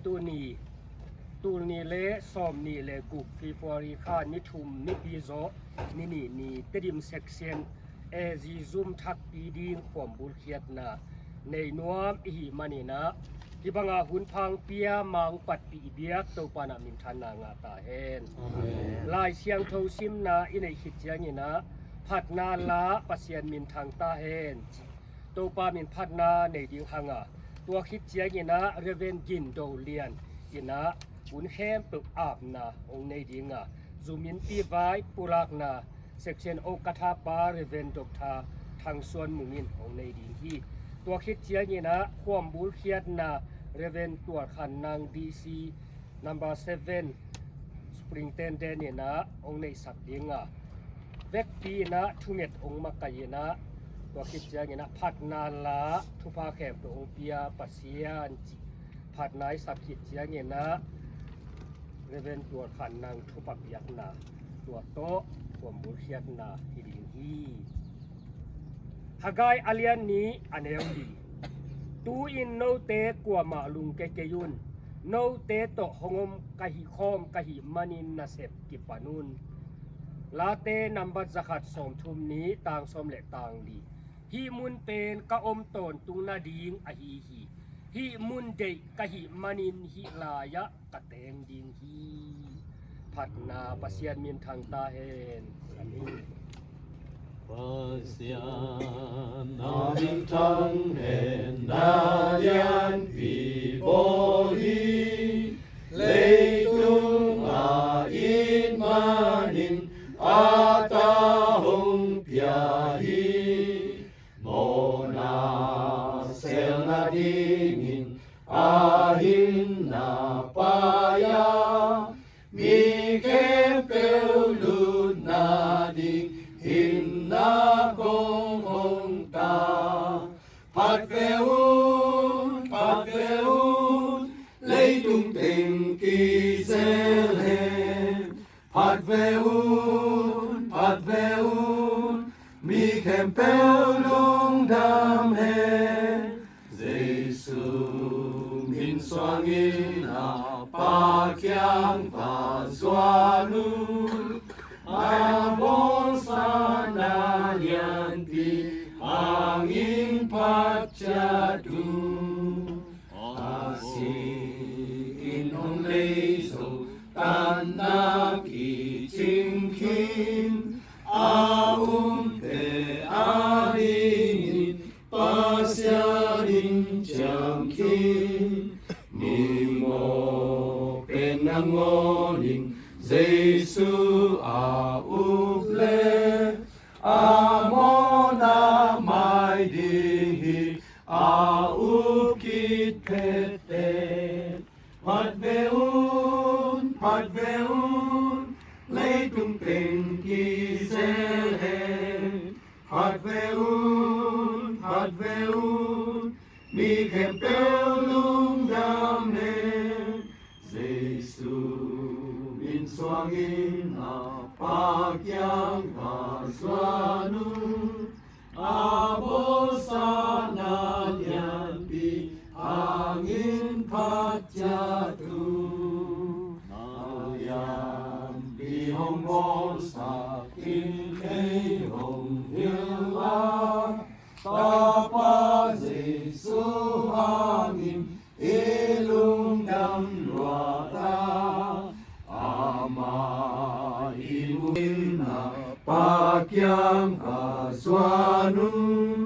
ตูนีเลซอมนีเลกุกฟีฟอรีคานิทุมนิปีโซนี่เตดิมเซกเซนเอซีซุมทักปีดิงความบุลเขียดนาในนวมอีมันนี่นะที่บังอาหุนพังเปียมังปัดปีเบียกตัวปานามินทานางาตาเฮนลายเสียงโทซิมนาอิในขิดเจียงนี่นะพัดนาละปัสเซียนมินทางตาเฮนตัวปามินพัดนาในดิงหังตัวขิดเจียงนี่นะเรเวนกินโดเลียนอินะบุญแฮมปึกอาบนาองในดิงซูมินปีไว้ปุรักนาเซกเซนโอกาทาปาเรเวนดกทาทางส่วนมุงินองในดิงที่ตัวคิดเจียนี่นะความบุลเขียดนาเรเวนตัวขันนางดีซีนัมเบอร์7สปริงเทนเดนนี่นะองในสักดิงเวกปีนะทุเมตองมักกายนะตัวคิดเจียนี่นะพัดนาละทุพาแขบตัวองเปียปัสเซียนจิพัดนายสักคิดเจียนี่นะเรเวนตัวขันนางทุปักยักนาตัวโตความบุลเขียดนาที่ดิงที่Hagai alian ni aneudi tu in no te kwa malung ke yun no te to hongom kahi khom kahi manin na sep ki panun la te number zakat som thum ni tang som le tang li hi mun pen ka om ton tung na ding a hi mun de kahi manin hi la ya ka teng ding hi phat na pasian min thang ta hen sani Pasian naming tanghen nalian piboli leitung in manin atahong piahi mona sel na dingin ahin na paya mi kempelud na ding Hinna kong hong ta Pat veun Lei tung ting ki sel hem Pat veun Mi kem pel lung dam hem Giêsu min soang in a pa kyang pa suanu Abon sana lian pi angin pacadu Asikin hong leiso tanna ki chingkin Aumpe adinin pasyarin changkin Nimo penangoning Giêsu auple amona mai ding aukit pete pat veun leitung teng ki sel pat veun mi kem pelung dam Giêsu min soang in a pakyang kaswanu abosana lian pi angin patyatu nayan pi hong bon sa in kei hong hila tapa Giêsu angin ilung dam luata Imuina pakyang kaswanun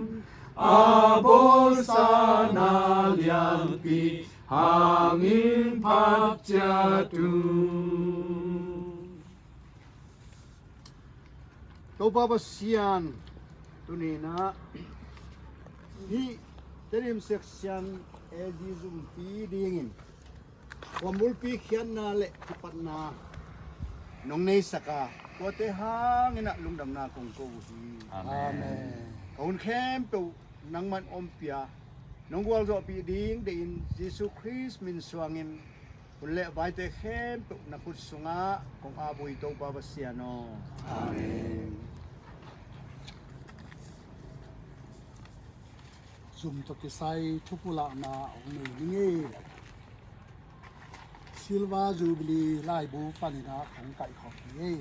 abosana liang pi hangin patyatu Topa pasian tunina hi terim section ezizum pi dingin wamul pi khian na le patna nong nei saka kote hang ina lungdam na kong ko hi amen kaun khem to nangman ompia nongwal zo pi ding de in Jesus Christ min swangin ulle bai te khem to nakut sunga kong aboy to babasiano amen zum to kisai thupula na ong nei nge Silva Jubilee ไล่บูปานินาของไก่ขอบเย่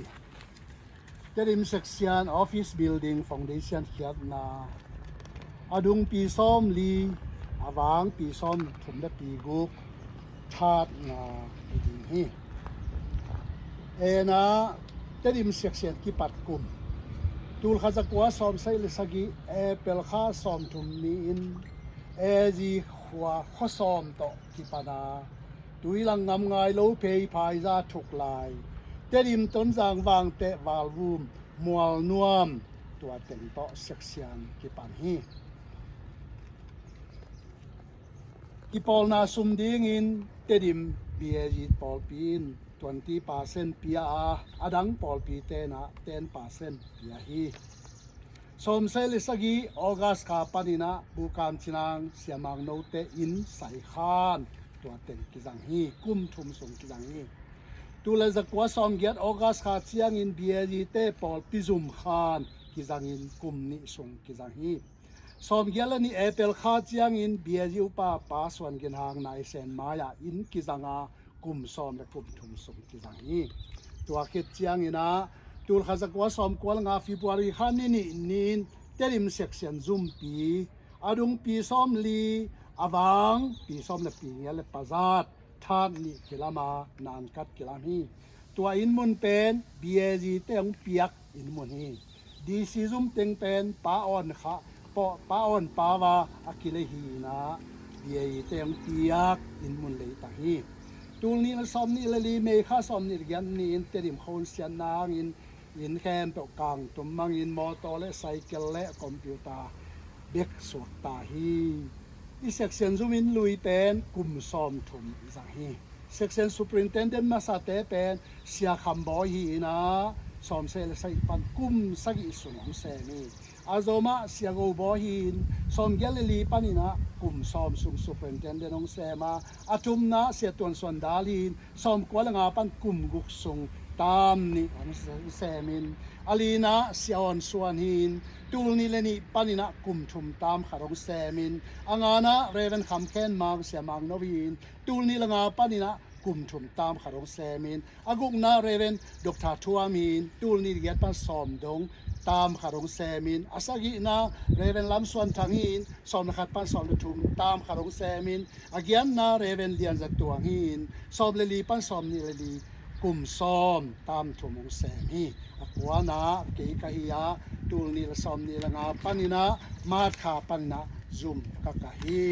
เต็ม section office building foundation เขียนนาอดุงปีซ้อมลีอาวางปีซ้อมถุมและปีกุกชาตินาดีฮีนะเต็ม section กิปัดกุมตูลข้าจะกว่าซ้อมใส่เลสกีเปลข้าซ้อมถุมนี้อินจีขวาข้อซ้อมต่อกิปนาตุยลังงำงายโลเพย์พายซาทุกลายเต็มต้นจางวางเตะวาลวูมมัวนวมตัวเต็มต่อ section กิปันฮีกิปอลนาซุมดิ้งอินเต็มเบียจิตปอลปีน20% ปีอาดังปอลปีเตนะ10% ปีฮีสมเซลิสกีออกัสคาปานินะบุคามชินังเสียมังโนเตอินไซขานตัวเต็งกิจังฮีกุมทุมสงกิจังฮีตัวเลจะกว่าสมเกียรออกัสคาเชียงอินเบียจีเตปอลปิซุมขานกิจังอินกุมนิสงกิจังฮีสมเกียรนี่เอเปิลคาเชียงอินเบียจีอุปาปาสวนกินหางนายเซนมายาอินกิจังอากุมสมและกุมทุมสงกิจังฮีตัวคิดเชียงอินะตูลข้าจะกว่าสมกว่าลงาฟิบวารีขันนี่นินเต็ม section ซุมปีอดุงปีสมลีอาวางปีสมและปีเงี้ยและปาซาดท่านนี่กิลามานานกัดกิลามีตัวอินมุนเป็นบีเอจีเต็งเปียกอินมุนฮีดีซีซุมเต็งเป็นป้าอ่อนค่ะป้าอ่อนป้าวาอักิเลฮีนะบีเอจีเต็งเปียกอินมุนเลยตาฮีตูลนี้ละสมนี่ละลีเมฆาสมนี่กันนี่อินเตริมโคนเสียนางอินแคมตกกลางตุมมังอินมอเตอร์และไซเคิลและคอมพิวเตอร์เบกสวกตาฮีอีเซกชันซูมินลุยเป็นกุมซอมทุมอีสังฮีเซกชันซูปรินเทนเดนมาสาเตเป็นเสียคำบอยฮีนะซอมเซลไซปันกุมสักอิสุนของเซมีอาโซมาเสียกูบอยฮีนซอมเกลลีปันินะกุมซอมซุงซูปรินเทนเดนของเซมาอาทุมนะเสียตัวนส่วนดาลีนซอมกวลงาปันกุมกุกซุงตามนี่ของเซมินอาลีนาเสียอนส่วนหินตูลนี่เลนี่ปานินะกุมทุมตามขารองเซมินอ่างานะเรเวนคำเคนมังเสียมังโนวินตูลนี่ละงาปานินะกุมทุมตามขารองเซมินอากุกนาเรเวนดอกทาทัวมินตูลนี่เกียรปันสอมดงตามขารองเซมินอาศัยนาเรเวนลำส่วนทางหินสอมขัดปันสอมทุมตามขารองเซมินอาเกียนนาเรเวนเลียนจัดตัวหินสอมเลลีปันสอมนี่เลลีกุมซ้อมตามถุงแสงฮีอักวานาเกยกะฮิยาตูลนี่ละซ้อมนี่ละงาปันินะมาดขาปันนะซุมกะกะฮี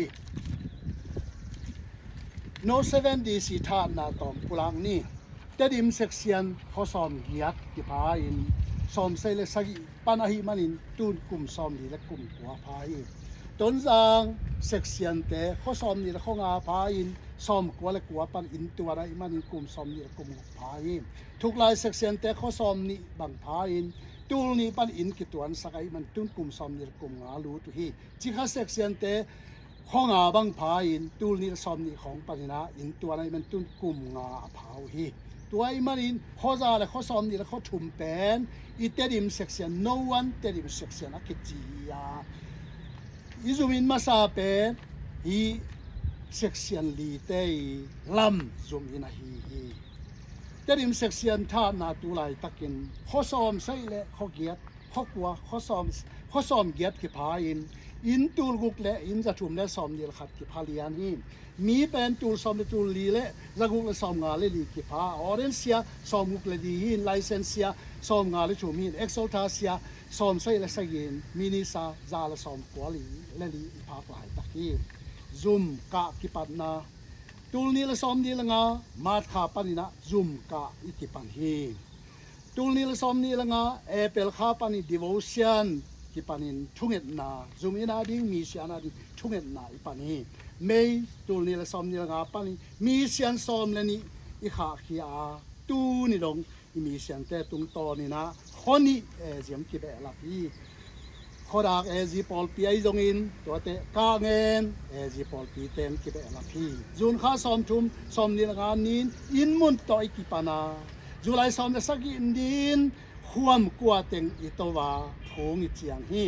โน7 DC ทานนาตอมกุลังนี่เตดิมเซกเซียนเขาซ้อมเฮียดกิพาอินซ้อมเซเลสกิปันอหิมันินตูนกุมซ้อมนี่และกุมกัวพาอินต้นจางเซกเซียนเตเขาซ้อมนี่และเขางาพาอินซ้อมกัวและกัวปันอินตัวอะไรมันอินกุมซ้อมนี่กุมพาอินทุกลายเซกเซียนแต่เขาซ้อมนี่บังพาอินตูลนี่ปันอินกิตวนสักไอมันตุนกุมซ้อมนี่กุมงาลูตุฮีจิข้าเซกเซียนแต่ข้องาบังพาอินตูลนี่ซ้อมนี่ของปันนะอินตัวอะไรมันตุนกุมงาพาวฮีตัวไอมันอินข้อจาและข้อซ้อมนี่และข้อถุมเป็นอีเตดิมเซกเซียน no one เตดิมเซกเซียนอะกิจียาอิซูมินมาซาเป็นฮีsection ลีเตยลำซุมอินาฮีเตริม section ท่านาตุไลตักินข้อซ้อมใส่เละข้อเกียรข้อกลัวข้อซ้อมเกียรกิพาอินตูลกุกเละอินจะถุมเละซ้อมเดียขัดกิพาเลียนฮีมีเป็นตูลซ้อมเละตูลลีเละจะกุกเละซ้อมงาเละลีกิพาออเรนเซียซ้อมกุกเละดีหินไลเซนเซียซ้อมงาเละถุมหินเอ็กโซทาเซียซ้อมใส่เละใส่ยินมินิซาซาเละซ้อมกัวลีเละลีพาปลายตักีzoom ka kipat na tul ni la som ni la nga mat kha panina zoom ka ikipan hi tul ni la som ni la nga apple kha pani devotion kipanin thunget na zoom ina ding mi sian na ding thunget na ipani mei tul ni la som ni la nga pani mi sian som le ni i kha khia tu ni dong i mi sian te tung to ni na khoni jiam ki be la piข้อดากจีปอลปีไอจงอินตัวเตะกาเงินจีปอลปีเต็มกิเบลพีจูนข้าซ้อมทุมซ้อมนิลงานนินอินมุนต่อยกิปานาจูไลซ้อมเดสักอินดินขวมกัวเต็งอิตวาพงอิเจียงฮี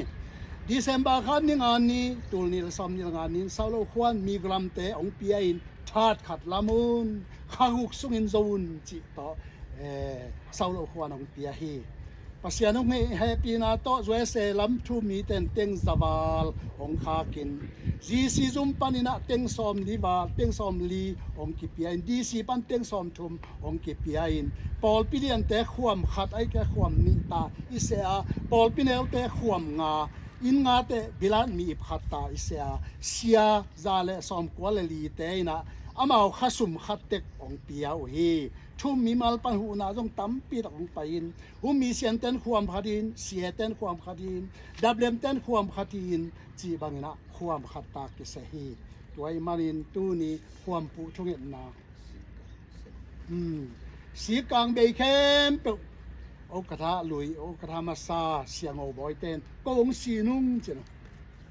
ดิเซมบาร์คันนิงานนี้ตูลนิลซ้อมนิลงานนินซาโลขวานมีกรัมเตองปีไออิน ธาตุขัดละมุนข้ากุกสุงินโจนจิต่อเศร้าโลกวานองเปียฮีปัสยานุมีแฮปปี้นาโตจวยเซลัมทูมีเต็นเต็งซาบาลองคากินจีซีซุมปันินะเต็งซอมลีบาเต็งซอมลีองกิเปียนดีซีปันเต็งซอมทุมองกิเปียนปอลปิเลียนเตความขัดไอแกความนิตาอิเซอาปอลปิเนลเตความงาอินงาเตบิลันมีอิบขัดตาอิเซอาเซียซาเลซอมกัวเลลีเตนะอามาเอาขัสุมขัดเต็กองเปียโอเฮทุ่มมีมัลปันหูนาจงตั้มปีตองไปอินหูมีเสียนเต้นความขัดินเสียเต้นความขัดินดับเล่มเต้นความขัดินจีบังนะความขัดตากิเสฮีตัวไอมารินตูนี้ความปุถุเงินนาสีกลางเบยเข้มปุโอกระทะลุยโอกระทะมาซาเสียงโอบอยเต้นก็องสีนุ่งเจน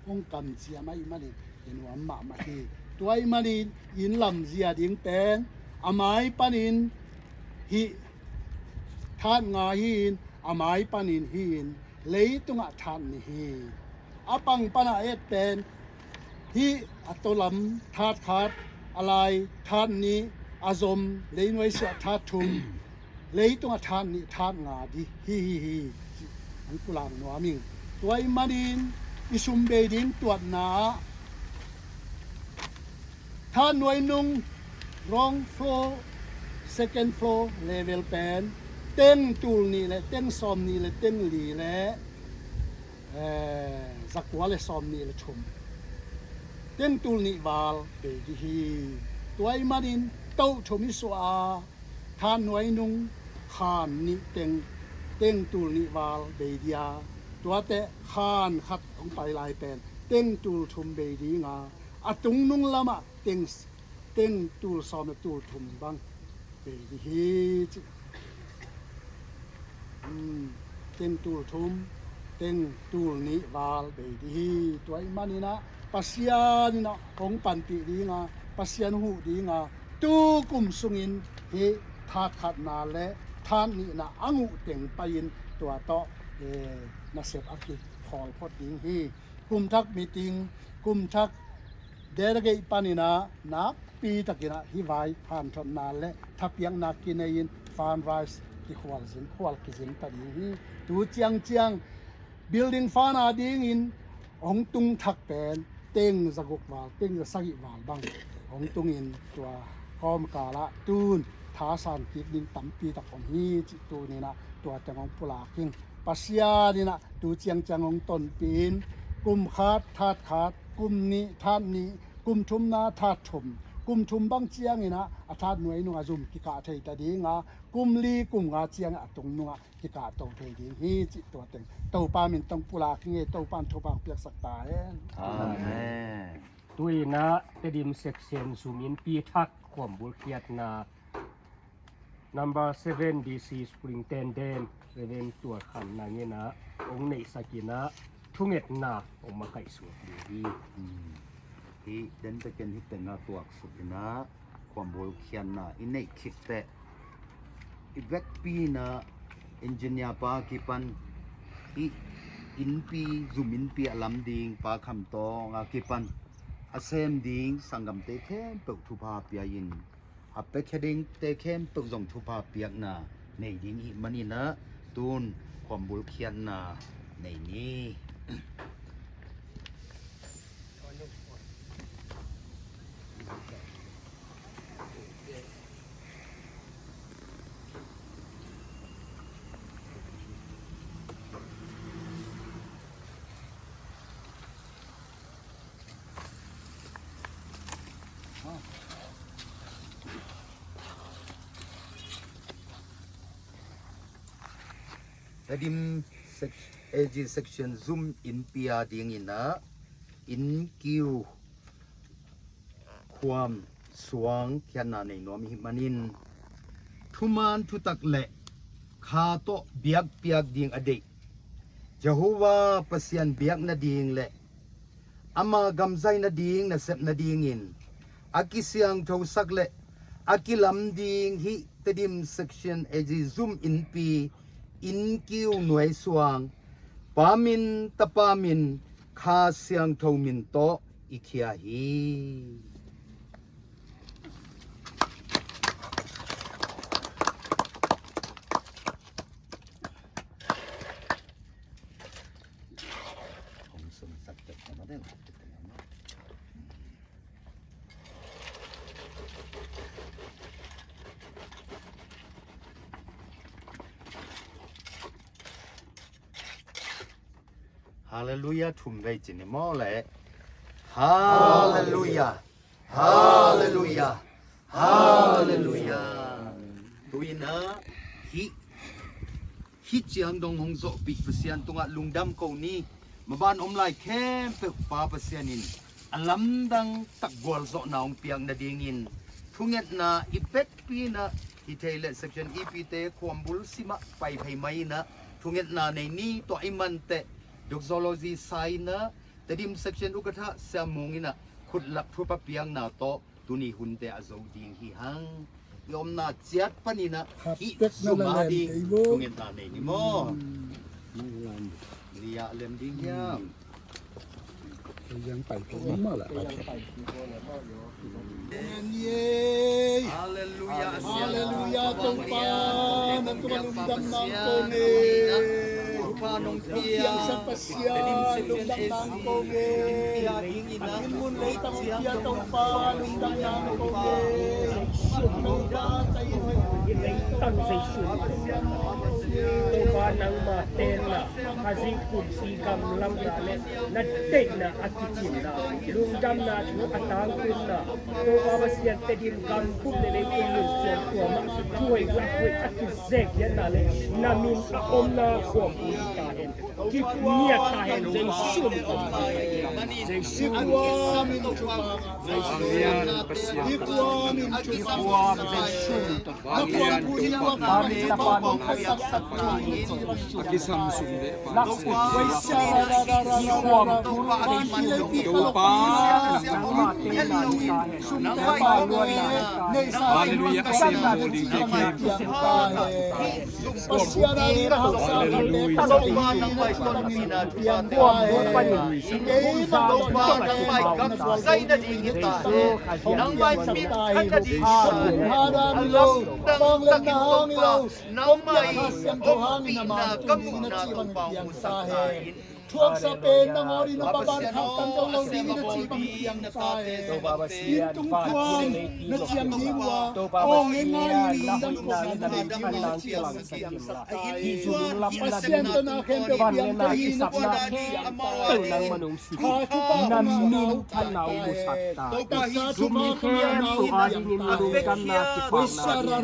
องกำเจียไม่มารินเห็นว่ามามาฮีตัวไอมารินอินลำเจียดิ้งเต้นอาไม้ปานินฮิทานงาหินอาไม้ปานินหินเลยตุงะทานนี่ฮีอาปังปนาเอตเป็นฮิอัตโตลัมทาดขาดอะไรทานนี้อาซมเลยหน่วยเสียทาดทุมเลยตุงะทานนี่ทานงาดิฮิอันกุลางนัวมิงตัวอิมาดินอิสุมเบดินตัวนาทานหน่วยนุงรองโฟsecond floor level pen เต้นตูลนี่แหละเต้นซอมนี่แหละเต้นหลีแหละสักว่าเลยซอมนี่แหละชมเต้นตูลนี่วาลเบดีฮีตัวไอ้มาดินเต้าชมิสวาทานหน่วยนุงขานนี่เต้นตูลนี่วาลเบดียตัวแต่ขานขัดของไปลายเป็นเต้นตูลชมเบดีงาอะตุงนุงละมะเต้นตูลซอมตูลชมบังเบดีฮีเต็งตูลทุมเต็งตูลนิวาลเบดีฮีตัวอิมานี่นะปัสยานี่นะของปันปีดีงาปัสยานหูดีงาตูกุมสุงินเฮทาขัดนาและทานนี่นะอังุเต็งไปยินตัวโตนาเสพอักิขอลพอดีฮีกุมทักมีติงกุมทักเดรเกปานินะนับปีตะกินะฮิวายผ่านทนนานและทับยังนักกินยินฟานไรส์ที่ขวลสินขวลกิสินตะดีฮีตูเจียงบิลดิ้งฟานาดิงอินองตุงทักเป็นเต็งสกุกวาลเต็งสกิวาลบังองตุงอินตัวกอมกาละตูนท้าสานกิดดินตั้มปีตะของฮีจิตูนี่นะตัวจังของปุลาคิงปัสยานี่นะตูเจียงของต้นปีนกุมขาดทาดขาดกุมนี้ทานนี้กุมทุมนาทาดทุมกุมทุมบังเจียงนี่นะอาทาดหน่วยนุงอาซุมกิกาเทตะดีงากุมลีกุมงาเจียงอะตงนุงกิกาตงเทดีฮีจิตัวเต็งเต้าปามินตงปุลาคิงเต้าปานโทบางเปียกสักตาอาเมนตุยนะเตดิมเซกเซนสุมินปีทักความบุลเคียดนา number 7 DC Superintendent 7ตัวขันนางเงนะองค์ในสกินะทุเงตนาองมาไก่สวดดีที่เดินไปกันที่เป็นตัวสุดนะความบุลเคียนนะอินในคิดแต่อีเวกปีนะอินเจเนียร์ปากิปันอินปีซูมินปีอลัมดิงปาคำตองอากิปันอาเซมดิงสังกัมเตเข้มปกทุพาเปียยินอาเป็กเฮดิงเตเข้มปกจงทุพาเปียกนะในดิงอิมันนี่นะตูนความบุลเคียนนะในนี้ Edim AG section zoom in pia ding ina in kiu kwam suang kiana nei nom hi manin thuman thutak le kha to biak piak ding ade Jehovah pasian biak na ding le ama gamzai na ding na sep na ding in akisiang thosak le akilam ding hi tedim section AG zoom in pi in kiu nuai suang pamin tapamin kha siang thomin to ikhia hi Hallelujah ทุ่มไว้จินมอแหละ Hallelujah Hallelujah Hallelujah ตุยนะฮิเจียงดงหงโซปิกเปเซียนตงะลุงดำเกานี้มาบ้านอมลายแค่เปปาเปเซียนินอลัมดังตักบอลโซนาองเปียงนาดิงินทุงเงตนาอีเป็ดปีนะฮิเทเลเซกชันอีพีเตความบุลสิมะไปไผไม่นะทุงเงตนาในนี้ตัวไอมันเตดอกโซโลจีไซนะแต่ดิมเซกชันอุกทะเสมงอินะขุดหลักทุปเปียงนาโตตุนีหุนเตอโซดิงฮิฮังยอมนาเจียดปนินะฮิสุมาดีทุงเงตนาในนี้มอเลียเลมดิงยาม ยังไปก็มาละ Hallelujah Hallelujah ตรงปานันตุลุงดำนางโกเง Panong เพียงสัพพเสียลุงดำนางโกเงอินมุนเลยตังเพียตรงปาลุงดำนางโกเงสุขโนดาใจหน่อย ตั้งใจชุนตัวบานังมาเตนนะฮาซิกุนซีกัมลำนาเลนัดเต็นะอากิจินนะลุงดำนาชูอัตางคุณนะตัวบาบเสียนเตดินกันพุ่มในคุณลุงส่วนตัวมาช่วยวันช่วยอากิเซกยันนาเลนามินอาอมนาขวบอุลิกาเห็นกิบเนียตาเห็นใจชุนตัวใจชุน Ikwamin chupang Ikwamin chupang Nakuang punin wang kami tapang kasaksak Akisam sumbe Laksit Waisarararararara Pangkilay pikalok Hallelujah kasi muli keke Say na di kita nang may mit ka di nang may opi na kamu na tupang usahain ช่วงสเปนนางอรินบาบานขับกันเจ้าเราดีนะจีบังเพียงตายยินตุงควางนะเจียงดีว่าโอ้เงง่ายลีดังกุศลนาดีว่าเจียงเสียงสัตย์ที่จุลลับปัสยันตนาเข้มเปียงตายสับนาเข้ตื่นนางมนุษย์สินามินท่านเอาบุษตาจุมีเข้มตัวอาดินินรูกันนาคิปา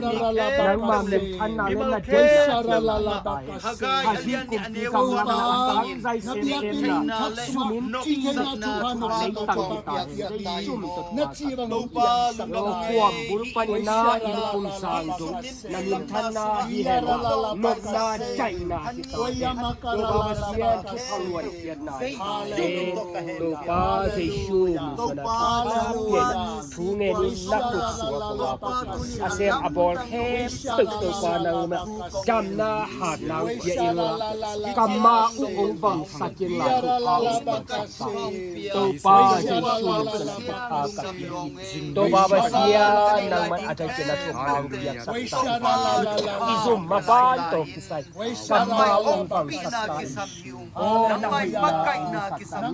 นางมาเล็ท่านนาเลนะเจสาราลาลาบาคัสฮาซิกุมกำลังตั้งใจNapiapina, sumin, chicken na tuhan na tang kita, na chibang lupa, kuam bulpan na inpun sando, namintan na hihera, nok na chay na kita, babasiyan tukaluan yan na, lupa sa shum, manatapyan, tungen lakot suwa kuwapot, asem abol he, tupa ng jam na hadlaw ya ila, kama uong bang sakin la to pa sa shum sa akakit to babasiya nang man atay kina to pang biyak sa izum maban to kisay kama uong bang sakta nang may magkay na kisam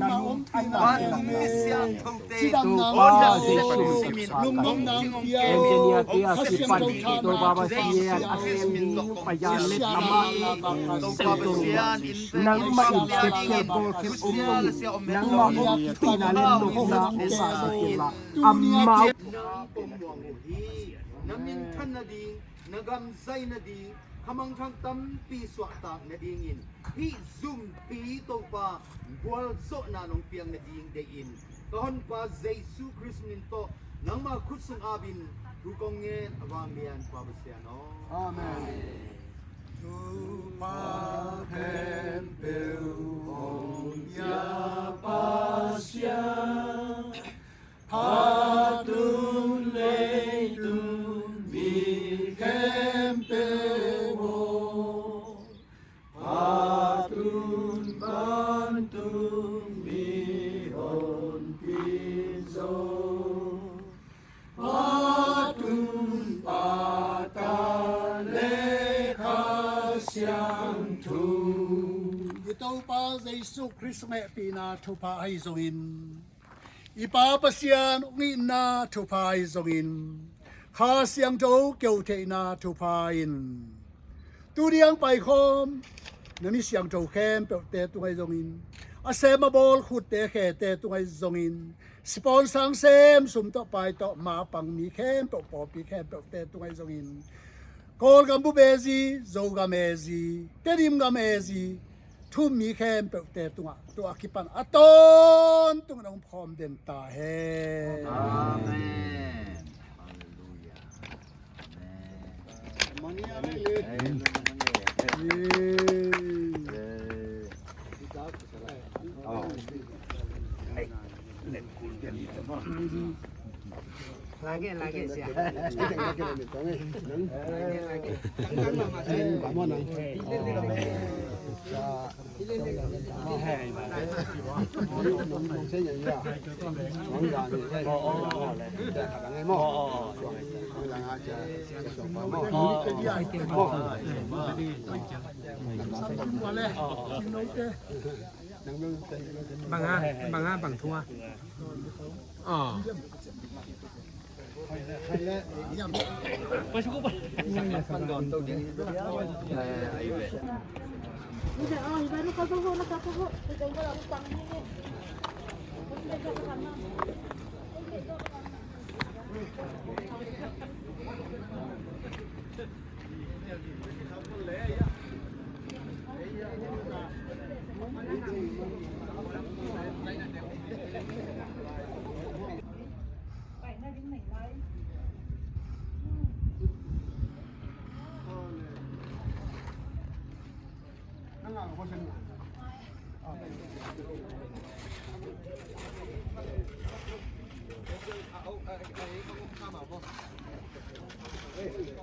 wan misyang tongte to pa sa shum Lungnong nang piya engineer kaya si Pandi to babasiya asem payalit ama nang ma-instep siya bolkem umong nang ma-ukti na lindok na usa sa kila amaw namintan na di nagamzay na di kamang kang tampi swata na dingin hi zoom pi to pa buwalso na nung piyang na ding dayin kahon pa Jesu Christ minto nang makutsong abin dukongen awang lian pabasyano Amen Hatun leitun mi kempero Hatun bantum mi hon piso Hatun patale kasyang tu Ito pa sa Isu Kristo may pina tupa ay zongin Ipapasyan umi na tupain zongin Kasyang to kyote na tupain Tudiyang paikom Nami siyang to kem pe tungay zongin อาเซมาบอลขุดเตะแค่เตะตรงไอ้จงอินสปอนสังเซมสุมต่อไปต่อมาปังมีแค่ปปปีแค่ปเตะตรงไอ้จงอินกอลกัมบูเบซีโจกัมเอซีเตดิมกัมเอซีทุ่มมีแค่ปเตะตัวกิปันอัตอนตรงน้องพร้อมเดินตาเฮ Amen. Hallelujah. Amen. มันนี่อะไรเลย Oh. บางอ่ะบางทั่วอ๋อ baru kau tunggu nak aku kok. Tunggu aku pang ni. Besok ke sana. Hey.